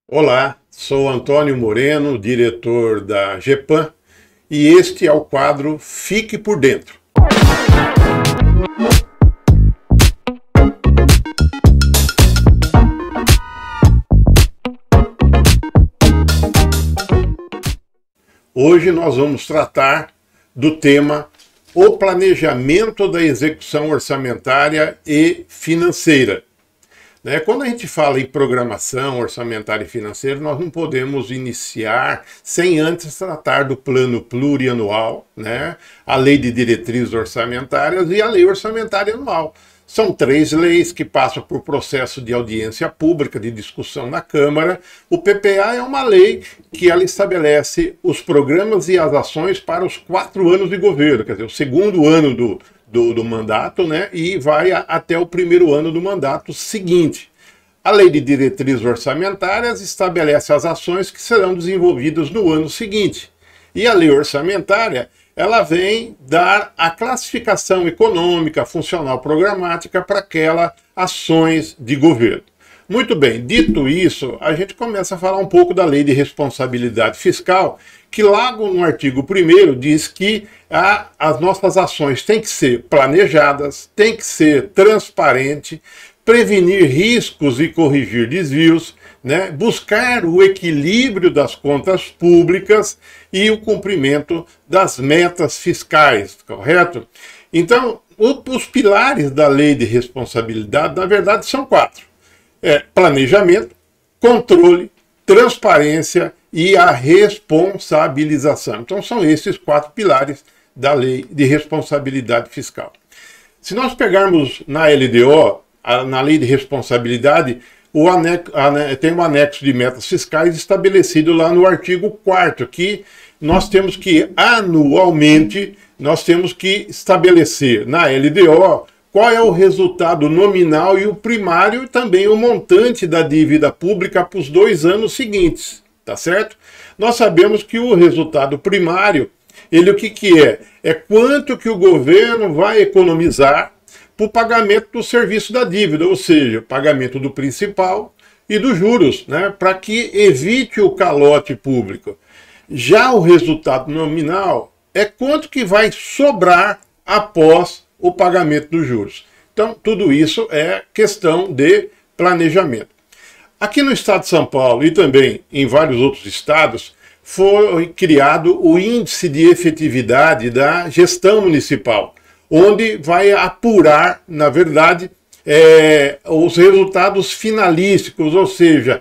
Olá, sou Antônio Moreno, diretor da GEPAM, e este é o quadro Fique por Dentro. Hoje nós vamos tratar do tema o planejamento da execução orçamentária e financeira. Quando a gente fala em programação orçamentária e financeira, nós não podemos iniciar sem antes tratar do plano plurianual, a lei de diretrizes orçamentárias e a lei orçamentária anual. São três leis que passam por processo de audiência pública, de discussão na Câmara. O PPA é uma lei que ela estabelece os programas e as ações para os 4 anos de governo, quer dizer, o segundo ano do mandato, e vai até o primeiro ano do mandato seguinte. A lei de diretrizes orçamentárias estabelece as ações que serão desenvolvidas no ano seguinte. E a lei orçamentária, ela vem dar a classificação econômica, funcional, programática para aquelas ações de governo. Muito bem, dito isso, a gente começa a falar um pouco da lei de responsabilidade fiscal, que lá no artigo 1º diz que as nossas ações têm que ser planejadas, têm que ser transparentes, prevenir riscos e corrigir desvios, buscar o equilíbrio das contas públicas e o cumprimento das metas fiscais, correto? Então, os pilares da lei de responsabilidade, na verdade, são 4. Planejamento, controle, transparência e a responsabilização. Então, são esses 4 pilares da lei de responsabilidade fiscal. Se nós pegarmos na LDO, na lei de responsabilidade, tem um anexo de metas fiscais estabelecido lá no artigo 4º, que nós temos que, anualmente, estabelecer na LDO qual é o resultado nominal e o primário e também o montante da dívida pública para os 2 anos seguintes, tá certo? Nós sabemos que o resultado primário, o que é? É quanto que o governo vai economizar para o pagamento do serviço da dívida, ou seja, pagamento do principal e dos juros, para que evite o calote público. Já o resultado nominal é quanto que vai sobrar após o pagamento dos juros. Então, tudo isso é questão de planejamento. Aqui no estado de São Paulo e também em vários outros estados, foi criado o índice de efetividade da gestão municipal, onde vai apurar, na verdade, os resultados finalísticos, ou seja,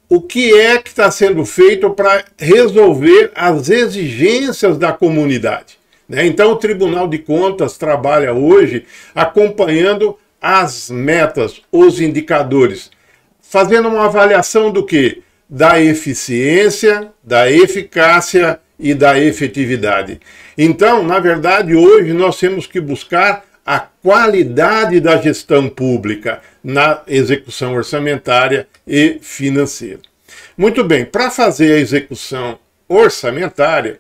o que é que está sendo feito para resolver as exigências da comunidade. Então, o Tribunal de Contas trabalha hoje acompanhando as metas, os indicadores, fazendo uma avaliação do quê? Da eficiência, da eficácia e da efetividade. Então, na verdade, hoje nós temos que buscar a qualidade da gestão pública na execução orçamentária e financeira. Muito bem, para fazer a execução orçamentária,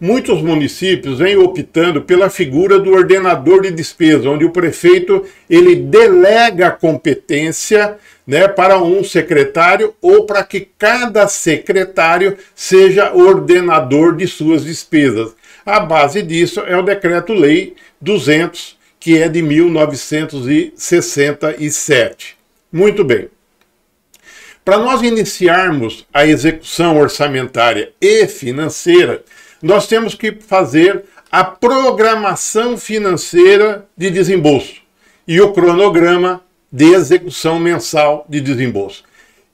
muitos municípios vêm optando pela figura do ordenador de despesa, onde o prefeito ele delega a competência para um secretário ou para que cada secretário seja ordenador de suas despesas. A base disso é o Decreto-Lei 200, que é de 1967. Muito bem. Para nós iniciarmos a execução orçamentária e financeira, nós temos que fazer a programação financeira de desembolso e o cronograma de execução mensal de desembolso.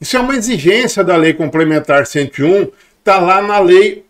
Isso é uma exigência da Lei Complementar 101, está lá na lei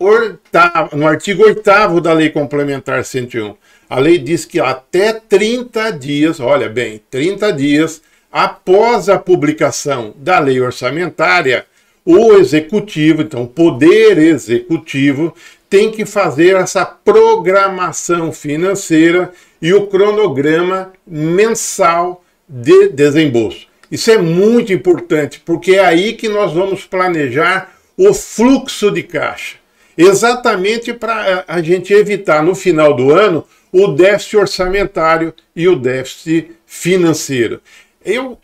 no artigo 8º da Lei Complementar 101. A lei diz que até 30 dias, olha bem, 30 dias após a publicação da lei orçamentária, o executivo, então o poder executivo, tem que fazer essa programação financeira e o cronograma mensal de desembolso. Isso é muito importante, porque é aí que nós vamos planejar o fluxo de caixa. Exatamente para a gente evitar, no final do ano, o déficit orçamentário e o déficit financeiro. Eu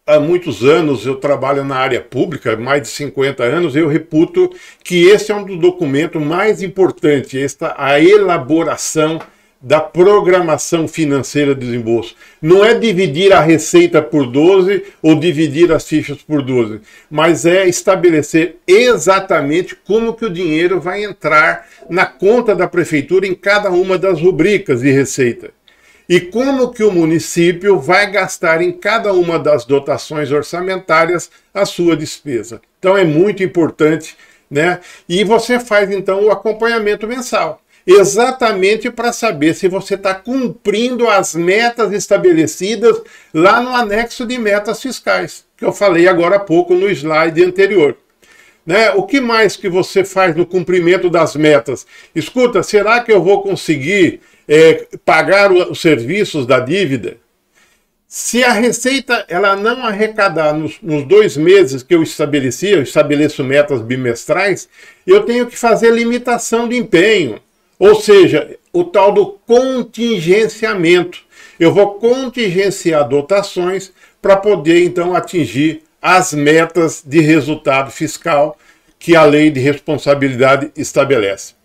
há muitos anos eu trabalho na área pública, mais de 50 anos, eu reputo que esse é um dos documentos mais importantes, a elaboração da programação financeira de desembolso. Não é dividir a receita por 12 ou dividir as fichas por 12, mas é estabelecer exatamente como que o dinheiro vai entrar na conta da prefeitura em cada uma das rubricas de receita. E como que o município vai gastar em cada uma das dotações orçamentárias a sua despesa. Então é muito importante, né? E você faz então o acompanhamento mensal, exatamente para saber se você está cumprindo as metas estabelecidas lá no anexo de metas fiscais, que eu falei agora há pouco no slide anterior. Né? O que mais que você faz no cumprimento das metas? Escuta, será que eu vou conseguir pagar os serviços da dívida? Se a receita ela não arrecadar nos 2 meses que eu estabeleço metas bimestrais, eu tenho que fazer limitação de empenho, ou seja, o tal do contingenciamento. Eu vou contingenciar dotações para poder então atingir as metas de resultado fiscal que a Lei de Responsabilidade estabelece.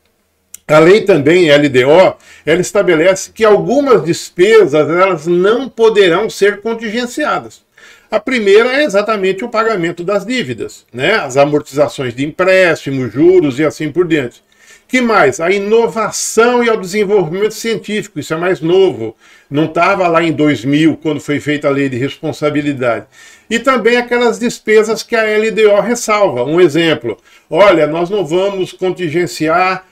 A lei também, LDO, ela estabelece que algumas despesas elas não poderão ser contingenciadas. A primeira é exatamente o pagamento das dívidas, né? As amortizações de empréstimos, juros e assim por diante. Que mais? A inovação e o desenvolvimento científico, isso é mais novo. Não estava lá em 2000, quando foi feita a Lei de Responsabilidade. E também aquelas despesas que a LDO ressalva. Um exemplo, olha, nós não vamos contingenciar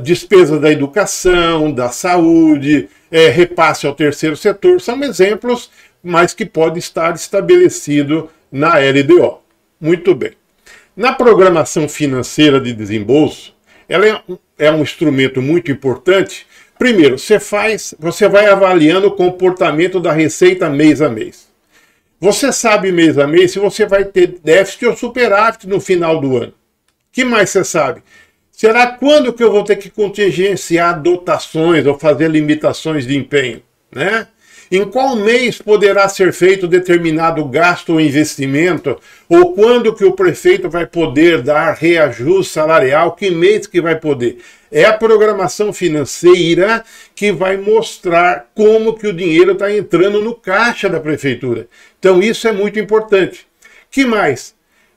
despesas da educação, da saúde, repasse ao terceiro setor, são exemplos, mas que pode estar estabelecido na LDO. Muito bem. Na programação financeira de desembolso, ela é um instrumento muito importante. Primeiro, você vai avaliando o comportamento da receita mês a mês. Você sabe mês a mês se você vai ter déficit ou superávit no final do ano. O que mais você sabe? Será quando que eu vou ter que contingenciar dotações ou fazer limitações de empenho, né? Em qual mês poderá ser feito determinado gasto ou investimento? Ou quando que o prefeito vai poder dar reajuste salarial? Que mês que vai poder? É a programação financeira que vai mostrar como que o dinheiro está entrando no caixa da prefeitura. Então isso é muito importante. Que mais?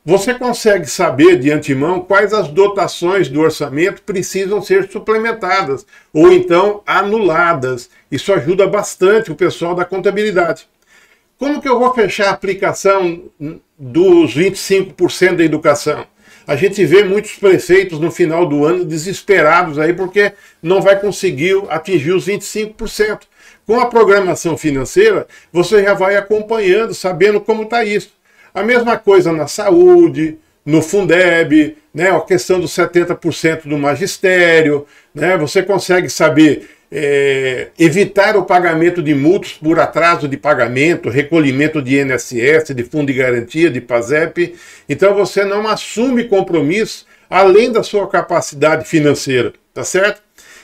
Você consegue saber de antemão quais as dotações do orçamento precisam ser suplementadas ou então anuladas. Isso ajuda bastante o pessoal da contabilidade. Como que eu vou fechar a aplicação dos 25% da educação? A gente vê muitos prefeitos no final do ano desesperados aí porque não vai conseguir atingir os 25%. Com a programação financeira, você já vai acompanhando, sabendo como está isso. A mesma coisa na saúde, no Fundeb, né, a questão dos 70% do magistério, né, você consegue saber evitar o pagamento de multas por atraso de pagamento, recolhimento de INSS, de Fundo de Garantia, de PASEP. Então você não assume compromisso além da sua capacidade financeira, tá certo?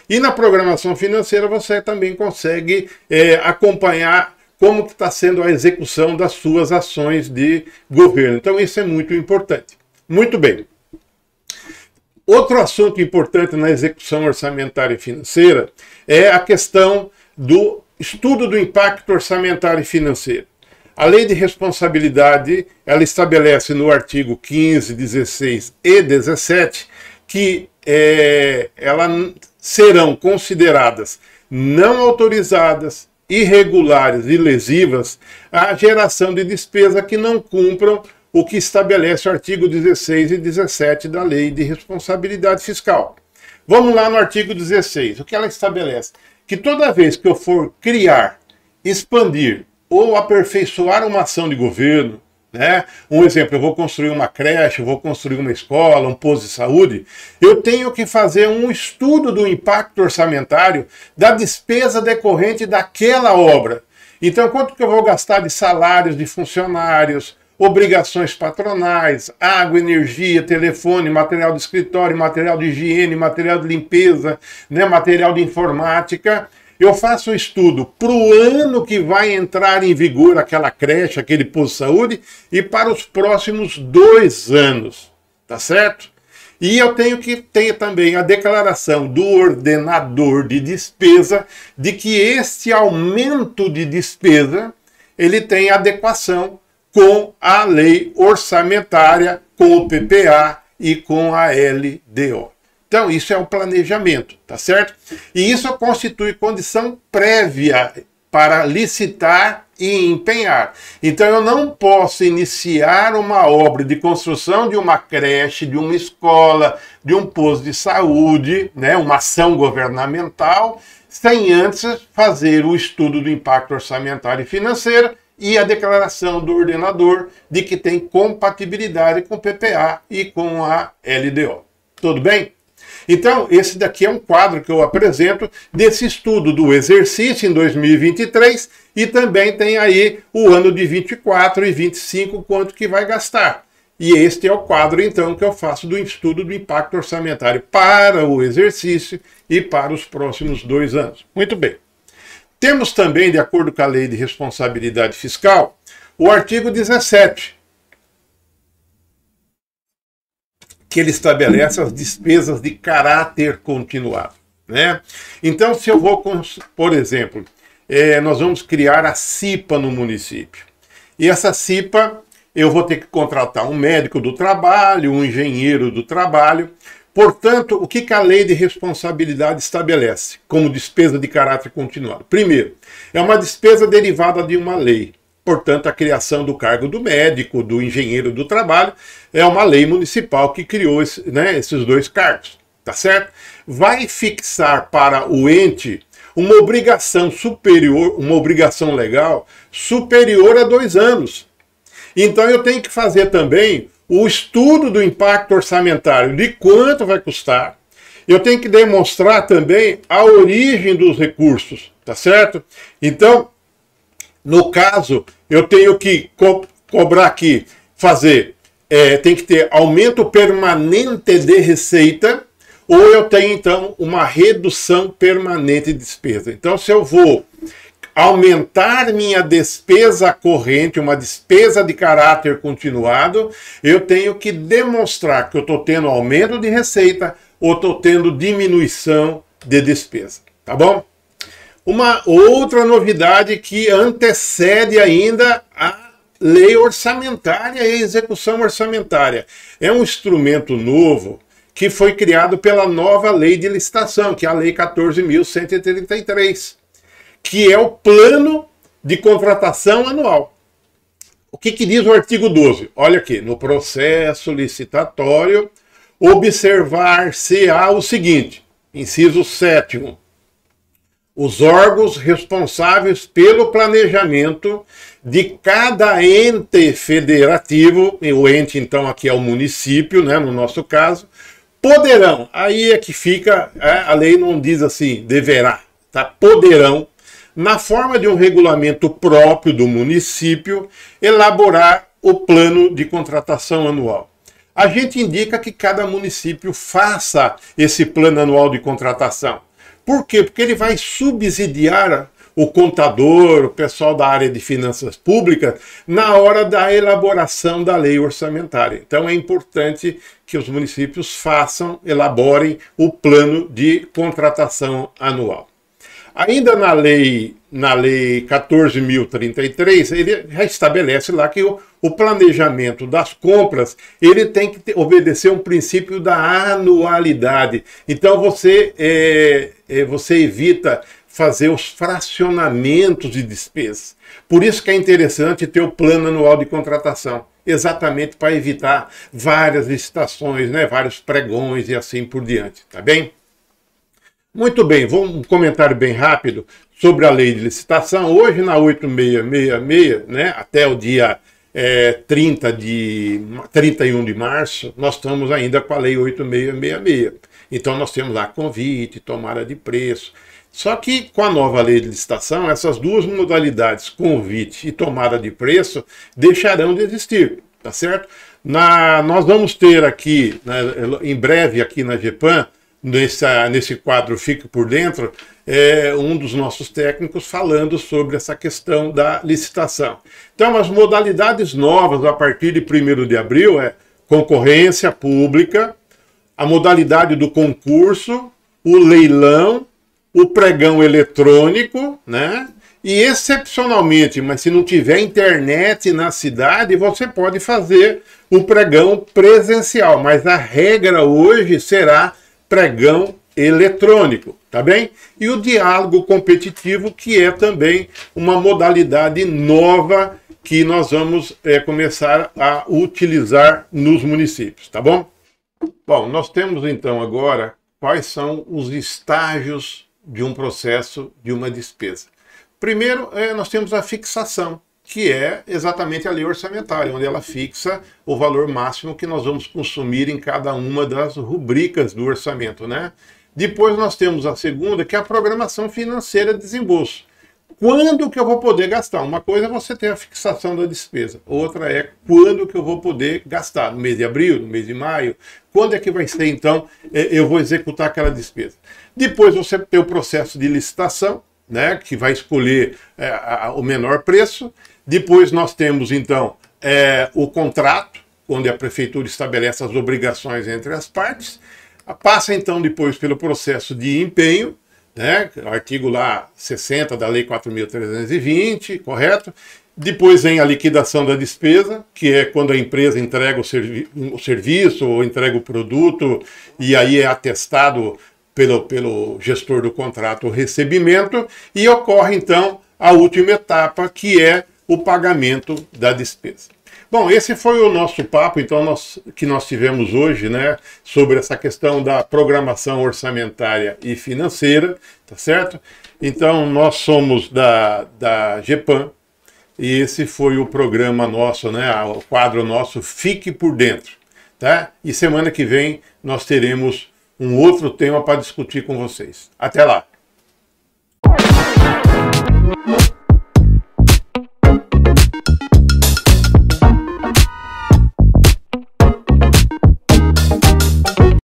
E na programação financeira você também consegue acompanhar como que está sendo a execução das suas ações de governo. Então isso é muito importante. Muito bem. Outro assunto importante na execução orçamentária e financeira é a questão do estudo do impacto orçamentário e financeiro. A Lei de Responsabilidade, ela estabelece no artigo 15, 16 e 17 que elas serão consideradas não autorizadas, irregulares e lesivas a geração de despesa que não cumpram o que estabelece o artigo 16 e 17 da Lei de Responsabilidade Fiscal. Vamos lá no artigo 16. O que ela estabelece? Que toda vez que eu for criar, expandir ou aperfeiçoar uma ação de governo, né? Um exemplo, eu vou construir uma creche, eu vou construir uma escola, um posto de saúde, eu tenho que fazer um estudo do impacto orçamentário da despesa decorrente daquela obra. Então, quanto que eu vou gastar de salários de funcionários, obrigações patronais, água, energia, telefone, material de escritório, material de higiene, material de limpeza, né? Material de informática. eu faço um estudo para o ano que vai entrar em vigor aquela creche, aquele posto de saúde, e para os próximos 2 anos, tá certo? E eu tenho que ter também a declaração do ordenador de despesa de que este aumento de despesa ele tem adequação com a lei orçamentária, com o PPA e com a LDO. Então, isso é um planejamento, tá certo? E isso constitui condição prévia para licitar e empenhar. Então, eu não posso iniciar uma obra de construção de uma creche, de uma escola, de um posto de saúde, né, uma ação governamental, sem antes fazer o estudo do impacto orçamentário e financeiro e a declaração do ordenador de que tem compatibilidade com o PPA e com a LDO. Tudo bem? Então, esse daqui é um quadro que eu apresento desse estudo do exercício em 2023 e também tem aí o ano de 24 e 25, quanto que vai gastar. E este é o quadro, então, que eu faço do estudo do impacto orçamentário para o exercício e para os próximos 2 anos. Muito bem. Temos também, de acordo com a Lei de Responsabilidade Fiscal, o artigo 17, que ele estabelece as despesas de caráter continuado, né? Então, se eu vou, por exemplo, nós vamos criar a CIPA no município. E essa CIPA, eu vou ter que contratar um médico do trabalho, um engenheiro do trabalho. Portanto, o que a Lei de Responsabilidade estabelece como despesa de caráter continuado? Primeiro, é uma despesa derivada de uma lei. Portanto, a criação do cargo do médico, do engenheiro do trabalho, é uma lei municipal que criou esses 2 cargos, tá certo? Vai fixar para o ente uma obrigação superior, uma obrigação legal superior a 2 anos. Então eu tenho que fazer também o estudo do impacto orçamentário, de quanto vai custar. Eu tenho que demonstrar também a origem dos recursos, tá certo? Então, no caso, eu tenho que cobrar aqui, tem que ter aumento permanente de receita, ou eu tenho, então, uma redução permanente de despesa. Então, se eu vou aumentar minha despesa corrente, uma despesa de caráter continuado, eu tenho que demonstrar que eu estou tendo aumento de receita ou estou tendo diminuição de despesa, tá bom? Uma outra novidade que antecede ainda a lei orçamentária e a execução orçamentária. É um instrumento novo que foi criado pela nova lei de licitação, que é a Lei 14.133, que é o plano de contratação anual. O que diz o artigo 12? Olha aqui, no processo licitatório, observar-se-á o seguinte, inciso 7º, os órgãos responsáveis pelo planejamento de cada ente federativo, o ente então aqui é o município, né, no nosso caso, poderão, aí é que fica, a lei não diz assim, deverá, tá? Poderão, na forma de um regulamento próprio do município, elaborar o plano de contratação anual. A gente indica que cada município faça esse plano anual de contratação. Por quê? Porque ele vai subsidiar o contador, o pessoal da área de finanças públicas, na hora da elaboração da lei orçamentária. Então é importante que os municípios elaborem o plano de contratação anual. Ainda na lei 14.033, ele já estabelece lá que o planejamento das compras ele tem que obedecer um princípio da anualidade. Então você evita fazer os fracionamentos de despesas. Por isso que é interessante ter o plano anual de contratação, exatamente para evitar várias licitações, né, vários pregões e assim por diante, tá bem? Muito bem, um comentário bem rápido sobre a lei de licitação. Hoje, na 8666, né, até o dia 31 de março, nós estamos ainda com a lei 8666. Então, nós temos lá convite, tomada de preço. Só que, com a nova lei de licitação, essas 2 modalidades, convite e tomada de preço, deixarão de existir, tá certo? Nós vamos ter aqui, em breve aqui na GEPAM, nesse quadro Fique por Dentro, é um dos nossos técnicos falando sobre essa questão da licitação. Então, as modalidades novas a partir de 1º de abril é concorrência pública, a modalidade do concurso, o leilão, o pregão eletrônico, né? E excepcionalmente, mas se não tiver internet na cidade, você pode fazer o pregão presencial, mas a regra hoje será pregão eletrônico, tá bem? E o diálogo competitivo, que é também uma modalidade nova que nós vamos começar a utilizar nos municípios, tá bom? Bom, nós temos então agora quais são os estágios de um processo de uma despesa. Primeiro, nós temos a fixação, que é exatamente a lei orçamentária, onde ela fixa o valor máximo que nós vamos consumir em cada uma das rubricas do orçamento, né? Depois nós temos a segunda, que é a programação financeira de desembolso. Quando que eu vou poder gastar? Uma coisa é você ter a fixação da despesa, outra é quando que eu vou poder gastar, no mês de abril, no mês de maio, quando é que vai ser então eu vou executar aquela despesa. Depois você tem o processo de licitação, né, que vai escolher o menor preço. Depois nós temos então o contrato, onde a prefeitura estabelece as obrigações entre as partes. Passa então depois pelo processo de empenho, né, artigo lá 60 da Lei 4.320, correto? Depois vem a liquidação da despesa, que é quando a empresa entrega o serviço ou entrega o produto, e aí é atestado pelo gestor do contrato o recebimento, e ocorre então a última etapa, que é o pagamento da despesa. Bom, esse foi o nosso papo, então, que nós tivemos hoje, né, sobre essa questão da programação orçamentária e financeira, tá certo? Então, nós somos da GEPAM, e esse foi o programa nosso, né, o quadro nosso Fique por Dentro, tá? E semana que vem nós teremos um outro tema para discutir com vocês. Até lá!